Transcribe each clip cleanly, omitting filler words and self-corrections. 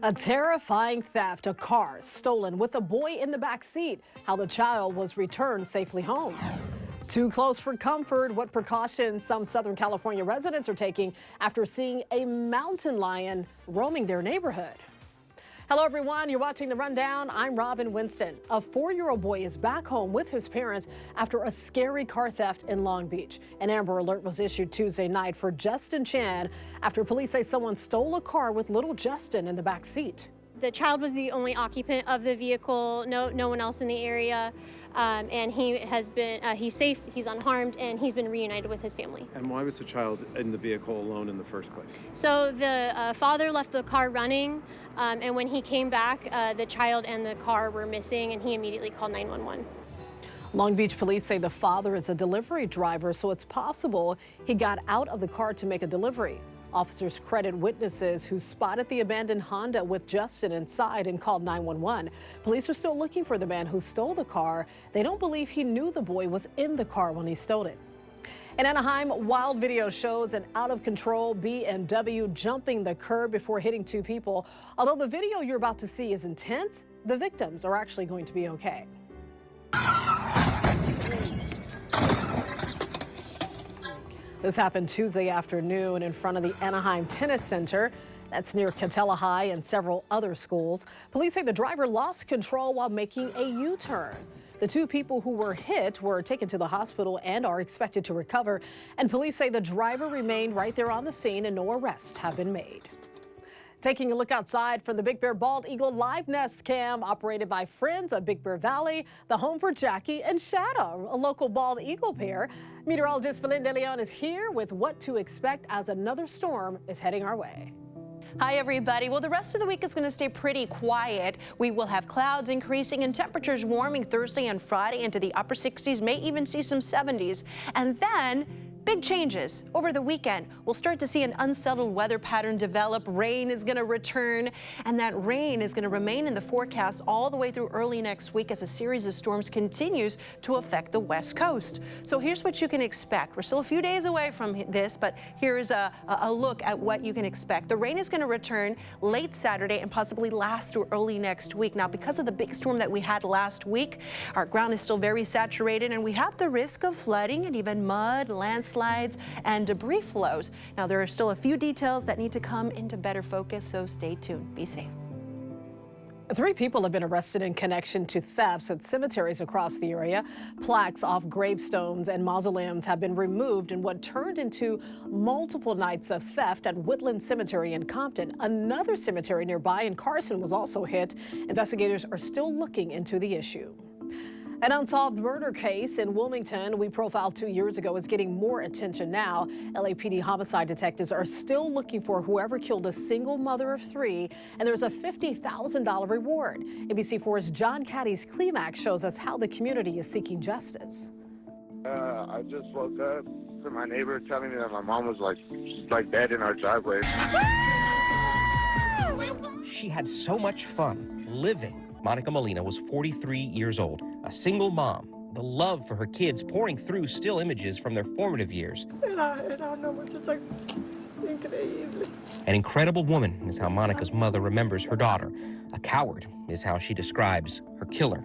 A terrifying theft, a car stolen with a boy in the back seat. How the child was returned safely home. Too close for comfort, what precautions some Southern California residents are taking after seeing a mountain lion roaming their neighborhood. Hello everyone, you're watching The Rundown. I'm Robin Winston. A 4-year-old boy is back home with his parents after a scary car theft in Long Beach. An Amber Alert was issued Tuesday night for Justin Chan after police say someone stole a car with little Justin in the back seat. The child was the only occupant of the vehicle, no one else in the area, and he has been, he's safe, he's unharmed, and he's been reunited with his family. And why was the child in the vehicle alone in the first place? So the father left the car running, and when he came back, the child and the car were missing, and he immediately called 911. Long Beach police say the father is a delivery driver, so it's possible he got out of the car to make a delivery. Officers credit witnesses who spotted the abandoned Honda with Justin inside and called 911. Police are still looking for the man who stole the car. They don't believe he knew the boy was in the car when he stole it. In Anaheim, wild video shows an out-of-control BMW jumping the curb before hitting 2 people. Although the video you're about to see is intense, the victims are actually going to be okay. This happened Tuesday afternoon in front of the Anaheim Tennis Center. That's near Catella High and several other schools. Police say the driver lost control while making a U-turn. The 2 people who were hit were taken to the hospital and are expected to recover. And police say the driver remained right there on the scene and no arrests have been made. Taking a look outside from the Big Bear Bald Eagle Live Nest Cam operated by friends of Big Bear Valley, the home for Jackie and Shadow, a local bald eagle pair. Meteorologist Philin De Leon is here with what to expect as another storm is heading our way. Hi, everybody. Well, the rest of the week is going to stay pretty quiet. We will have clouds increasing and temperatures warming Thursday and Friday into the upper 60s, may even see some 70s. And then big changes over the weekend. We'll start to see an unsettled weather pattern develop. Rain is going to return, and that rain is going to remain in the forecast all the way through early next week as a series of storms continues to affect the West Coast. So here's what you can expect. We're still a few days away from this, but here's a look at what you can expect. The rain is going to return late Saturday and possibly last through early next week. Now, because of the big storm that we had last week, our ground is still very saturated, and we have the risk of flooding and even mud, landslides, and debris flows. Now, there are still a few details that need to come into better focus, so stay tuned. Be safe. 3 people have been arrested in connection to thefts at cemeteries across the area. Plaques off gravestones and mausoleums have been removed in what turned into multiple nights of theft at Woodland Cemetery in Compton. Another cemetery nearby in Carson was also hit. Investigators are still looking into the issue. An unsolved murder case in Wilmington we profiled 2 years ago is getting more attention now. LAPD homicide detectives are still looking for whoever killed a single mother of 3, and there's a $50,000 reward. NBC4's John Caddy's Climax shows us how the community is seeking justice. I just woke up to my neighbor telling me that my mom was like dead in our driveway. She had so much fun living. Monica Molina was 43 years old, a single mom, the love for her kids pouring through still images from their formative years. An incredible woman is how Monica's mother remembers her daughter. A coward is how she describes her killer.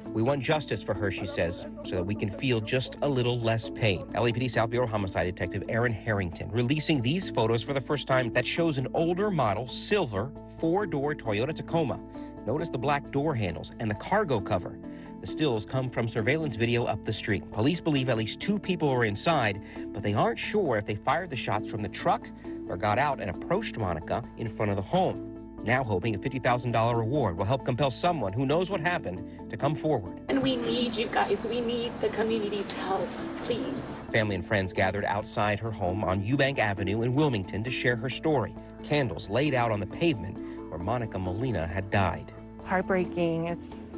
We want justice for her, she says, so that we can feel just a little less pain. LAPD South Bureau Homicide Detective Aaron Harrington releasing these photos for the first time that shows an older model, silver, 4-door Toyota Tacoma. Notice the black door handles and the cargo cover. The stills come from surveillance video up the street. Police believe at least 2 people were inside, but they aren't sure if they fired the shots from the truck or got out and approached Monica in front of the home. Now hoping a $50,000 reward will help compel someone who knows what happened to come forward. And we need you guys. We need the community's help, please. Family and friends gathered outside her home on Eubank Avenue in Wilmington to share her story. Candles laid out on the pavement where Monica Molina had died. Heartbreaking. It's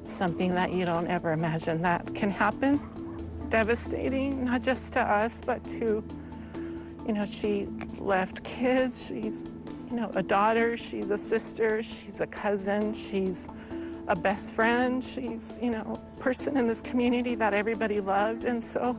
something that you don't ever imagine that can happen. Devastating, not just to us, but to, she left kids. She's a daughter, she's a sister, she's a cousin, she's a best friend, she's, a person in this community that everybody loved. And so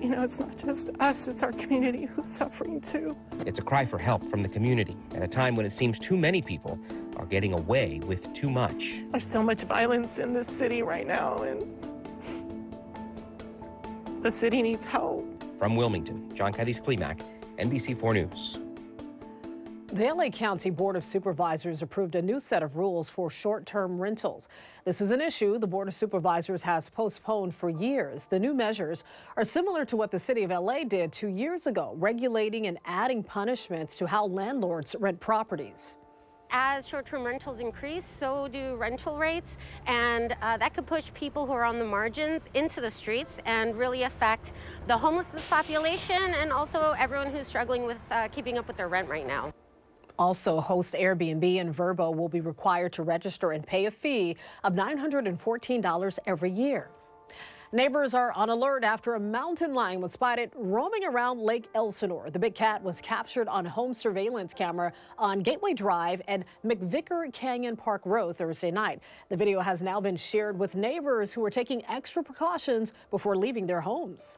you know, it's not just us, it's our community who's suffering too. It's a cry for help from the community at a time when it seems too many people are getting away with too much. There's so much violence in this city right now, and the city needs help. From Wilmington, John Cadiz-Klimack, NBC4 News. The LA County Board of Supervisors approved a new set of rules for short-term rentals. This is an issue the Board of Supervisors has postponed for years. The new measures are similar to what the city of LA did 2 years ago, regulating and adding punishments to how landlords rent properties. As short-term rentals increase, so do rental rates, and that could push people who are on the margins into the streets and really affect the homelessness population and also everyone who's struggling with keeping up with their rent right now. Also, host Airbnb and Verbo will be required to register and pay a fee of $914 every year. Neighbors are on alert after a mountain lion was spotted roaming around Lake Elsinore. The big cat was captured on home surveillance camera on Gateway Drive and McVicker Canyon Park Road Thursday night. The video has now been shared with neighbors who are taking extra precautions before leaving their homes.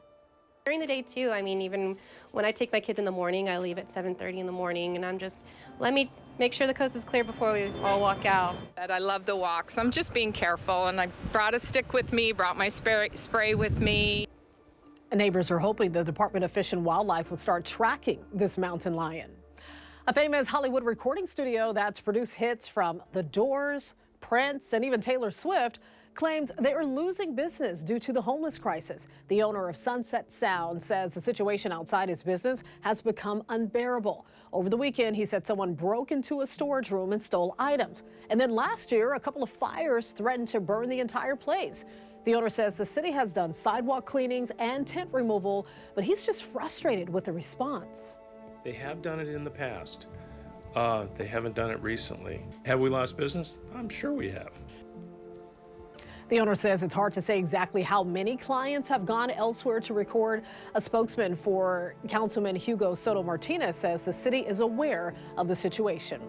During the day too, I mean, even when I take my kids in the morning, I leave at 7:30 in the morning, and I'm just, let me make sure the coast is clear before we all walk out. I love the walks. I'm just being careful, and I brought a stick with me, brought my spray with me. Neighbors are hoping the Department of Fish and Wildlife will start tracking this mountain lion. A famous Hollywood recording studio that's produced hits from The Doors, Prince, and even Taylor Swift claims they are losing business due to the homeless crisis. The owner of Sunset Sound says the situation outside his business has become unbearable. Over the weekend, he said someone broke into a storage room and stole items. And then last year, a couple of fires threatened to burn the entire place. The owner says the city has done sidewalk cleanings and tent removal, but he's just frustrated with the response. They have done it in the past. They haven't done it recently. Have we lost business? I'm sure we have. The owner says it's hard to say exactly how many clients have gone elsewhere to record. A spokesman for Councilman Hugo Soto Martinez says the city is aware of the situation.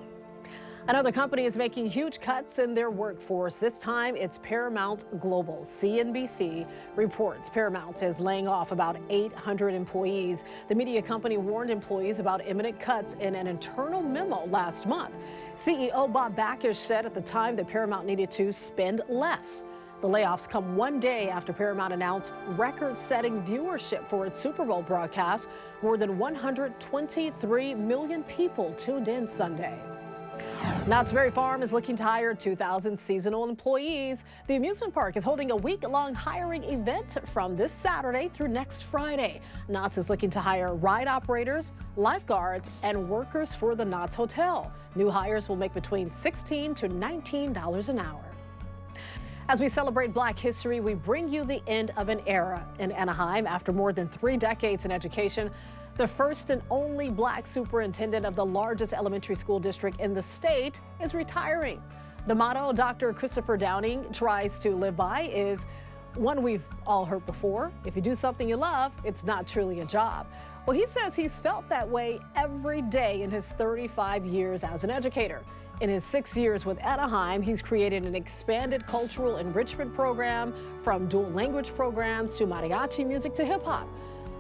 Another company is making huge cuts in their workforce. This time it's Paramount Global. CNBC reports Paramount is laying off about 800 employees. The media company warned employees about imminent cuts in an internal memo last month. CEO Bob Bakish said at the time that Paramount needed to spend less. The layoffs come one day after Paramount announced record-setting viewership for its Super Bowl broadcast. More than 123 million people tuned in Sunday. Knott's Berry Farm is looking to hire 2,000 seasonal employees. The amusement park is holding a week-long hiring event from this Saturday through next Friday. Knott's is looking to hire ride operators, lifeguards, and workers for the Knott's Hotel. New hires will make between $16 to $19 an hour. As we celebrate Black history, we bring you the end of an era. In Anaheim, after more than 3 decades in education, the first and only Black superintendent of the largest elementary school district in the state is retiring. The motto Dr. Christopher Downing tries to live by is one we've all heard before. If you do something you love, it's not truly a job. Well, he says he's felt that way every day in his 35 years as an educator. In his 6 years with Anaheim, he's created an expanded cultural enrichment program, from dual language programs to mariachi music to hip hop.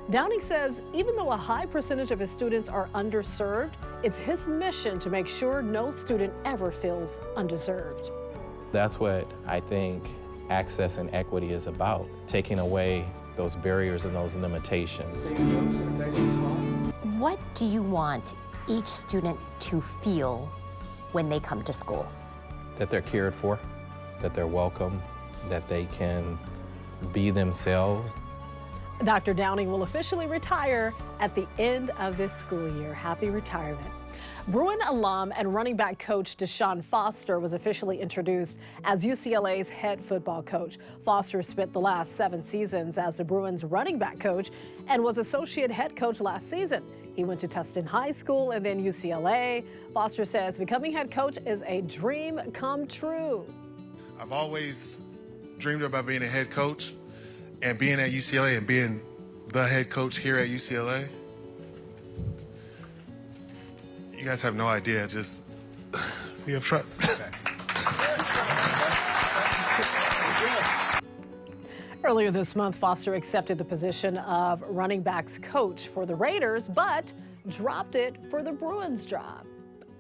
Downing says even though a high percentage of his students are underserved, it's his mission to make sure no student ever feels undeserved. That's what I think access and equity is about, taking away those barriers and those limitations. What do you want each student to feel when they come to school? That they're cared for, that they're welcome, that they can be themselves. Dr. Downing will officially retire at the end of this school year. Happy retirement. Bruin alum and running back coach Deshaun Foster was officially introduced as UCLA's head football coach. Foster spent the last 7 seasons as the Bruins running back coach and was associate head coach last season. He went to Tustin High School and then UCLA. Foster says becoming head coach is a dream come true. I've always dreamed about being a head coach, and being at UCLA and being the head coach here at UCLA. You guys have no idea, just be up front. Earlier this month, Foster accepted the position of running backs coach for the Raiders, but dropped it for the Bruins job.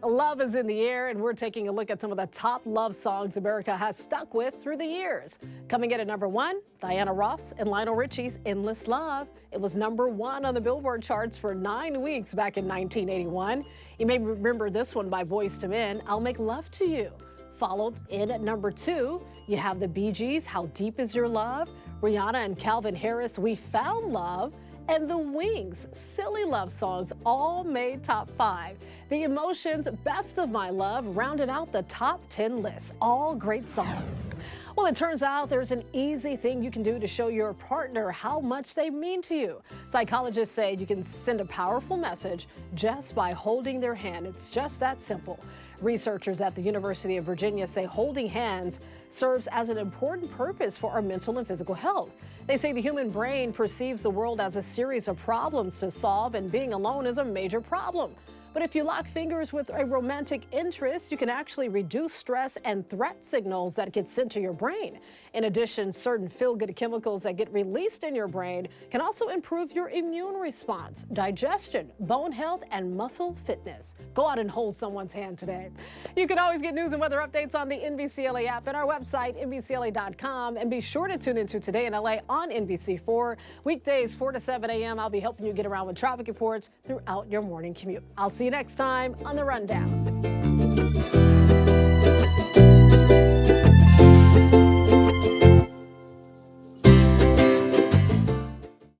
Love is in the air, and we're taking a look at some of the top love songs America has stuck with through the years. Coming in at number 1, Diana Ross and Lionel Richie's Endless Love. It was number 1 on the Billboard charts for 9 weeks back in 1981. You may remember this one by Boyz II Men, I'll Make Love to You. Followed in at number 2, you have the Bee Gees, How Deep Is Your Love? Rihanna and Calvin Harris, We Found Love. And the Wings, Silly Love Songs, all made top 5. The Emotions, Best of My Love, rounded out the top 10 list. All great songs. Well, it turns out there's an easy thing you can do to show your partner how much they mean to you. Psychologists say you can send a powerful message just by holding their hand. It's just that simple. Researchers at the University of Virginia say holding hands serves as an important purpose for our mental and physical health. They say the human brain perceives the world as a series of problems to solve, and being alone is a major problem. But if you lock fingers with a romantic interest, you can actually reduce stress and threat signals that get sent to your brain. In addition, certain feel-good chemicals that get released in your brain can also improve your immune response, digestion, bone health, and muscle fitness. Go out and hold someone's hand today. You can always get news and weather updates on the NBCLA app and our website, NBCLA.com. And be sure to tune into Today in LA on NBC4. Weekdays, 4 to 7 a.m. I'll be helping you get around with traffic reports throughout your morning commute. I'll see you next time on The Rundown.